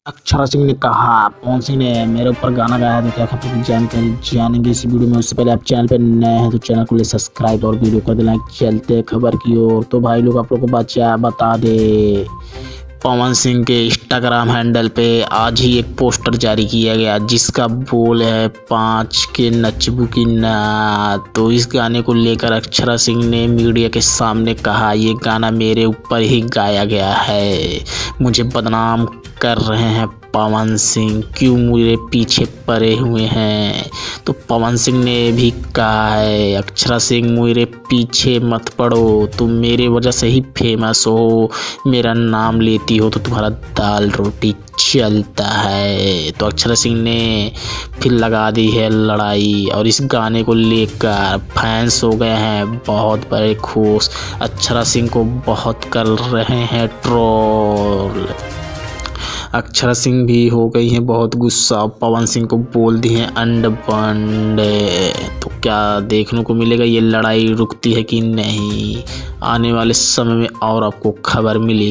अक्षरा सिंह ने कहा पवन सिंह ने मेरे ऊपर गाना गाया है तो क्या खबर की जानकारी जानेंगे इस वीडियो में। उससे पहले आप चैनल पर नए हैं तो चैनल को ले सब्सक्राइब और वीडियो कर दे लाइक। चलते खबर की ओर। तो भाई लोग आप लोग को बता दे पवन सिंह के इंस्टाग्राम हैंडल पे आज ही एक पोस्टर जारी किया गया जिसका बोल है 5 के नचबू की ना। तो इस गाने को लेकर अक्षरा सिंह ने मीडिया के सामने कहा ये गाना मेरे ऊपर ही गाया गया है, मुझे बदनाम कर रहे हैं पवन सिंह, क्यों मेरे पीछे पड़े हुए हैं। तो पवन सिंह ने भी कहा है अक्षरा सिंह मेरे पीछे मत पड़ो, तुम मेरे वजह से ही फेमस हो, मेरा नाम लेती हो तो तुम्हारा दाल रोटी चलता है। तो अक्षरा सिंह ने फिर लगा दी है लड़ाई और इस गाने को लेकर फैंस हो गए हैं बहुत बड़े खुश। अक्षरा सिंह को बहुत कर रहे हैं ट्रोल। अक्षरा सिंह भी हो गई हैं बहुत गुस्सा, पवन सिंह को बोल दी हैं अंड बंड। तो क्या देखने को मिलेगा, ये लड़ाई रुकती है कि नहीं, आने वाले समय में और आपको खबर मिलेगी।